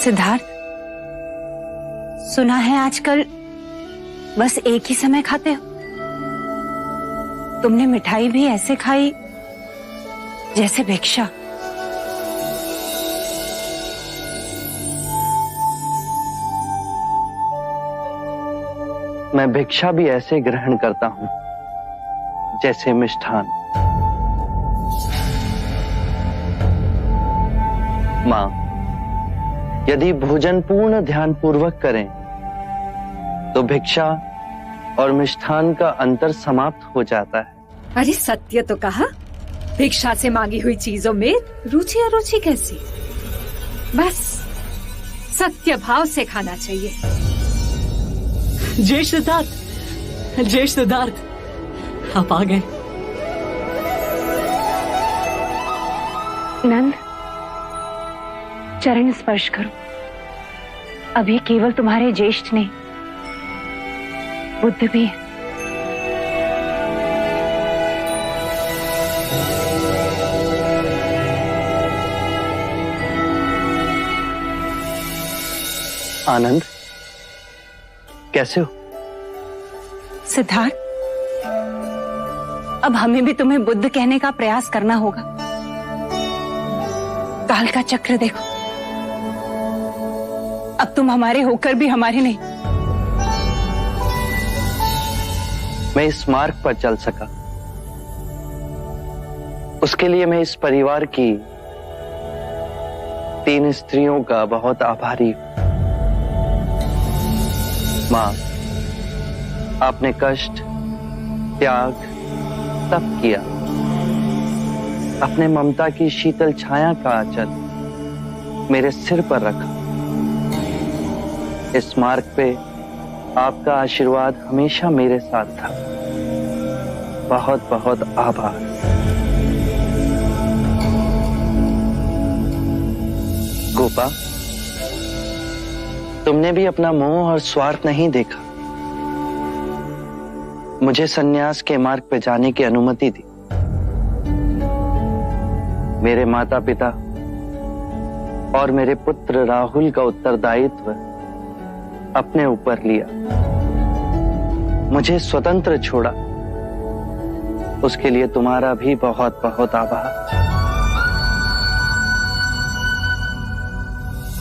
सिद्धार्थ, सुना है आजकल बस एक ही समय खाते हो। तुमने मिठाई भी ऐसे खाई जैसे भिक्षा। मैं भिक्षा भी ऐसे ग्रहण करता हूं जैसे मिष्ठान। मां, यदि भोजन पूर्ण ध्यान पूर्वक करें तो भिक्षा और मिष्ठान का अंतर समाप्त हो जाता है। अरे सत्य तो कहा, भिक्षा से मांगी हुई चीजों में रुचि अरुचि कैसी? बस सत्य भाव से खाना चाहिए। जय सिद्धार्थ, जय सिद्धार्थ, आप आ गए। नंद, चरण स्पर्श करो। अभी केवल तुम्हारे ज्येष्ठ नहीं, बुद्ध भी है। आनंद, कैसे हो? सिद्धार्थ, अब हमें भी तुम्हें बुद्ध कहने का प्रयास करना होगा। काल का चक्र देखो, अब तुम हमारे होकर भी हमारे नहीं। मैं इस मार्ग पर चल सका, उसके लिए मैं इस परिवार की 3 स्त्रियों का बहुत आभारी हूं। मां, आपने कष्ट, त्याग, तप किया। अपने ममता की शीतल छाया का आंचल मेरे सिर पर रखा। इस मार्ग पे आपका आशीर्वाद हमेशा मेरे साथ था। बहुत बहुत आभार। गोपा, तुमने भी अपना मोह और स्वार्थ नहीं देखा। मुझे सन्यास के मार्ग पे जाने की अनुमति दी। मेरे माता पिता और मेरे पुत्र राहुल का उत्तरदायित्व अपने ऊपर लिया, मुझे स्वतंत्र छोड़ा। उसके लिए तुम्हारा भी बहुत बहुत आभार।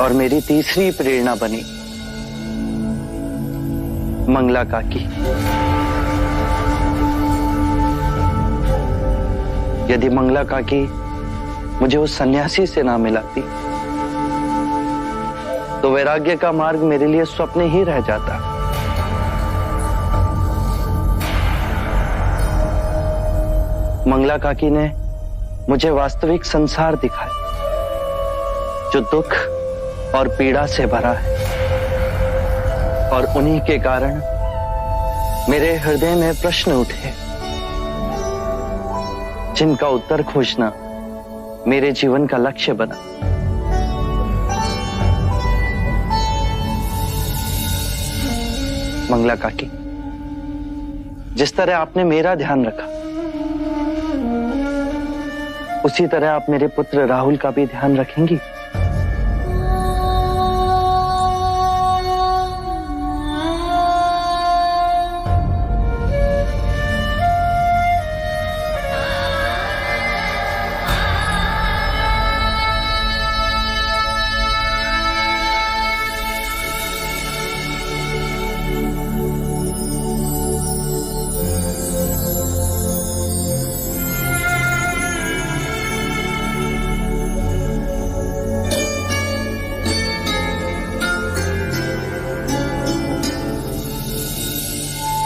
और मेरी तीसरी प्रेरणा बनी मंगला काकी। यदि मंगला काकी मुझे उस सन्यासी से ना मिलाती तो वैराग्य का मार्ग मेरे लिए स्वप्न ही रह जाता। मंगला काकी ने मुझे वास्तविक संसार दिखाया, जो दुख और पीड़ा से भरा है। और उन्हीं के कारण मेरे हृदय में प्रश्न उठे, जिनका उत्तर खोजना मेरे जीवन का लक्ष्य बना। मंगला काकी, जिस तरह आपने मेरा ध्यान रखा, उसी तरह आप मेरे पुत्र राहुल का भी ध्यान रखेंगी।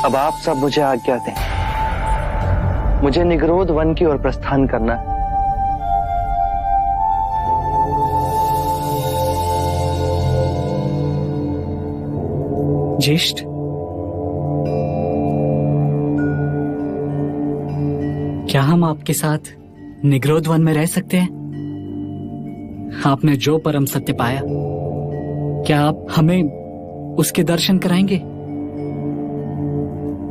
अब आप सब मुझे आज्ञा दें। मुझे निगरोध वन की ओर प्रस्थान करना है। ज्येष्ठ, क्या हम आपके साथ निगरोध वन में रह सकते हैं? आपने जो परम सत्य पाया, क्या आप हमें उसके दर्शन कराएंगे?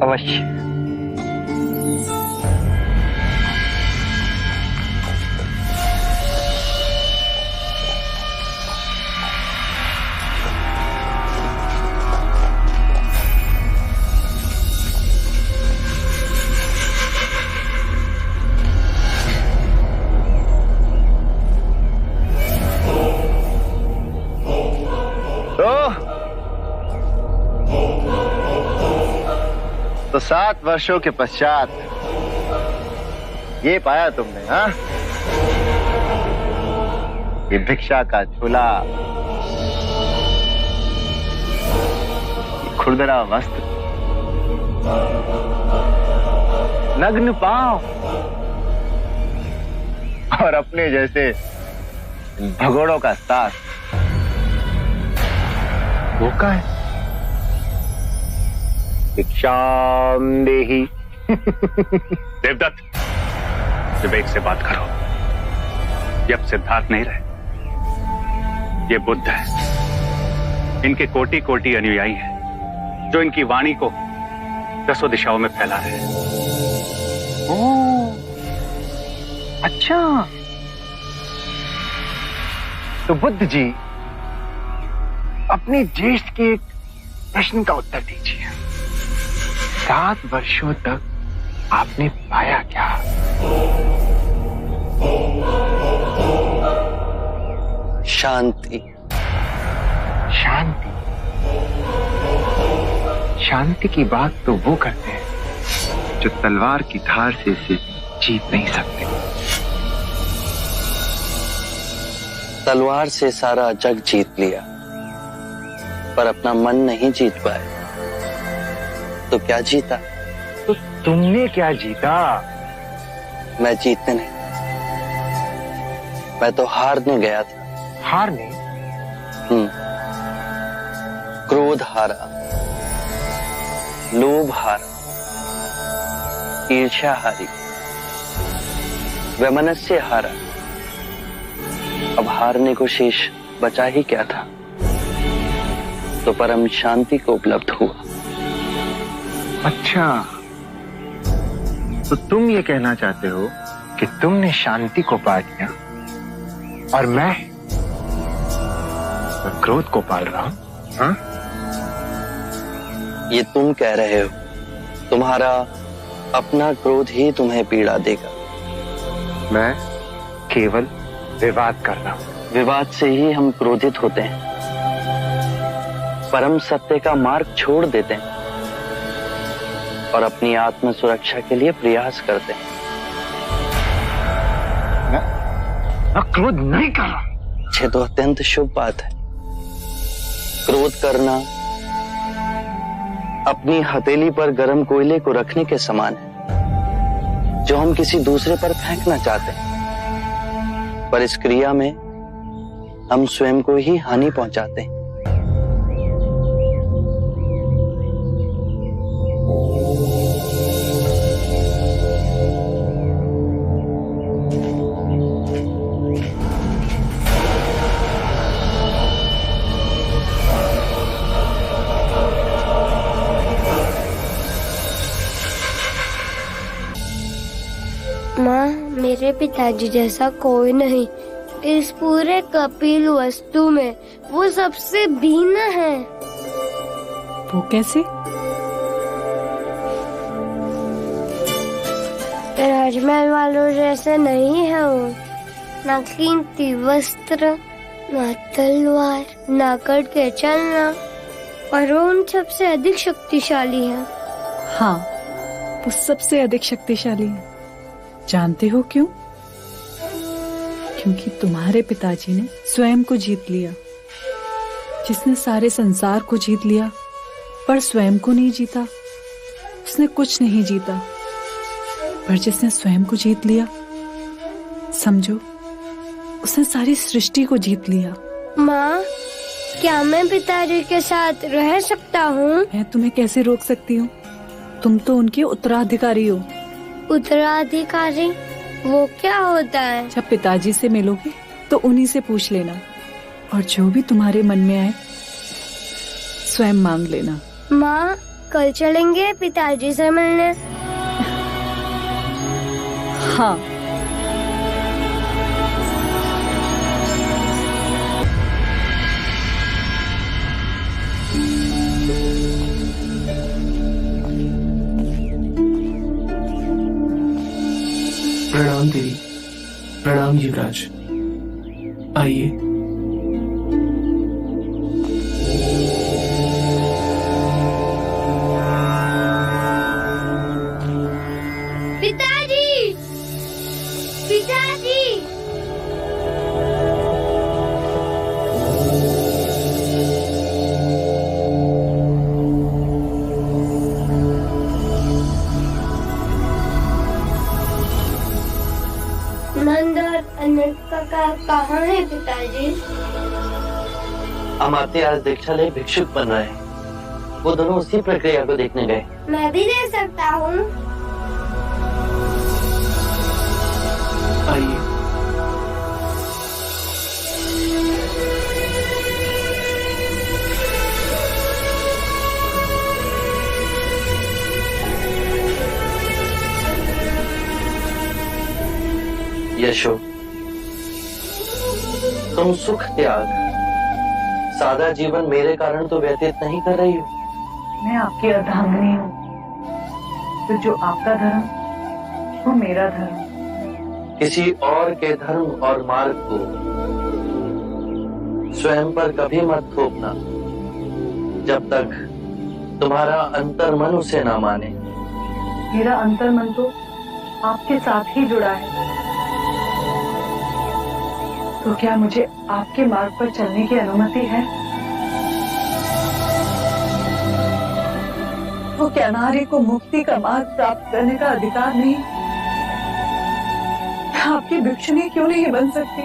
अवश्य। 7 वर्षों के पश्चात ये पाया तुमने, हाँ? ये भिक्षा का झोला, खुरदरा वस्त्र, नग्न पांव और अपने जैसे भगोड़ों का साथ। वो का है? भिक्षाम देहि। देवदत्त, विवेक से बात करो। ये अब सिद्धार्थ नहीं रहे, ये बुद्ध है। इनके कोटि कोटि अनुयायी हैं जो इनकी वाणी को दसों दिशाओं में फैला रहे हैं। ओह, अच्छा। तो बुद्ध जी, अपने ज्येष्ठ के एक प्रश्न का उत्तर दीजिए। 7 वर्षों तक आपने पाया क्या? शांति। शांति। शांति की बात तो वो करते हैं जो तलवार की धार से इसे जीत नहीं सकते। तलवार से सारा जग जीत लिया, पर अपना मन नहीं जीत पाए, तो क्या जीता? तो तुमने क्या जीता? मैं जीतने नहीं, मैं तो हारने गया था। हारने? क्रोध हारा, लोभ हारा, ईर्ष्या हारी, वैमनस्य हारा। अब हारने को शेष बचा ही क्या था? तो परम शांति को उपलब्ध हुआ। अच्छा, तो तुम ये कहना चाहते हो कि तुमने शांति को पा लिया और मैं क्रोध को पाल रहा हूं, हाँ? ये तुम कह रहे हो, तुम्हारा अपना क्रोध ही तुम्हें पीड़ा देगा। मैं केवल विवाद कर रहा हूं। विवाद से ही हम क्रोधित होते हैं, परम सत्य का मार्ग छोड़ देते हैं और अपनी आत्म सुरक्षा के लिए प्रयास करते हैं। मैं क्रोध नहीं कर रहा। ये तो अत्यंत शुभ बात है। क्रोध करना अपनी हथेली पर गर्म कोयले को रखने के समान है, जो हम किसी दूसरे पर फेंकना चाहते हैं, पर इस क्रिया में हम स्वयं को ही हानि पहुंचाते हैं। माँ, मेरे पिताजी जैसा कोई नहीं। इस पूरे कपिल वस्तु में वो सबसे भिन्न है। वो कैसे? राजमहल वालों जैसे नहीं है वो। ना कीमती वस्त्र, ना तलवार, ना कट के चलना, और वो उन सबसे अधिक शक्तिशाली है। हाँ, वो सबसे अधिक शक्तिशाली है। जानते हो क्यों? क्योंकि तुम्हारे पिताजी ने स्वयं को जीत लिया। जिसने सारे संसार को जीत लिया पर स्वयं को नहीं जीता, उसने कुछ नहीं जीता। पर जिसने स्वयं को जीत लिया, समझो उसने सारी सृष्टि को जीत लिया। माँ, क्या मैं पिताजी के साथ रह सकता हूँ? मैं तुम्हें कैसे रोक सकती हूँ? तुम तो उनके उत्तराधिकारी हो। उत्तराधिकारी? वो क्या होता है? जब पिताजी से मिलोगे तो उन्हीं से पूछ लेना, और जो भी तुम्हारे मन में आए स्वयं मांग लेना। माँ, कल चलेंगे पिताजी से मिलने? हाँ। प्रणाम देवी। प्रणाम युवराज। आइए। कहाँ है पिताजी? अमात्य आज दीक्षा ले भिक्षुक बन रहे हैं। वो दोनों उसी प्रक्रिया को देखने गए। मैं भी दे सकता हूँ। आइए। यशो, तुम सुख त्याग सादा जीवन मेरे कारण तो व्यतीत नहीं कर रही हो। मैं आपकी अर्धांगिनी हूँ, तो जो आपका धर्म वो मेरा धर्म। किसी और के धर्म और मार्ग को स्वयं पर कभी मत थोपना जब तक तुम्हारा अंतर्मन उसे ना माने। मेरा अंतर्मन तो आपके साथ ही जुड़ा है, तो क्या मुझे आपके मार्ग पर चलने की अनुमति है? वो क्या नारी को मुक्ति का मार्ग प्राप्त करने का अधिकार नहीं? आपकी भिक्षुणी क्यों नहीं बन सकती?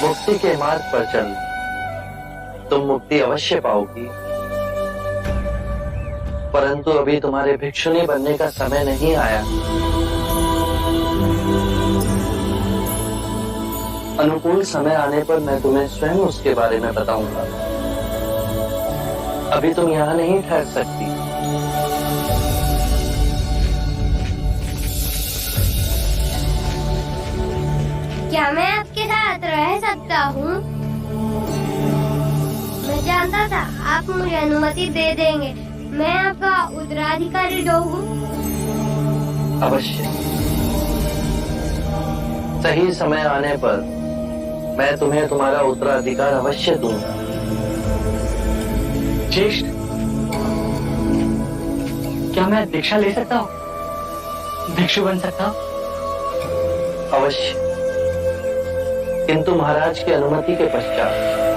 मुक्ति के मार्ग पर चल, तुम मुक्ति अवश्य पाओगी, परंतु अभी तुम्हारे भिक्षुणी बनने का समय नहीं आया। अनुकूल समय आने पर मैं तुम्हें स्वयं उसके बारे में बताऊंगा। अभी तुम यहाँ नहीं ठहर सकती। क्या मैं आपके साथ रह सकता हूँ? मैं जानता था आप मुझे अनुमति दे देंगे। मैं आपका उत्तराधिकारी हूँ। अवश्य, सही समय आने पर मैं तुम्हें तुम्हारा उत्तराधिकार अवश्य दूंगा। ज्येष्ठ, क्या मैं दीक्षा ले सकता हूँ? भिक्षु बन सकता हूँ? अवश्य, किंतु महाराज की अनुमति के पश्चात।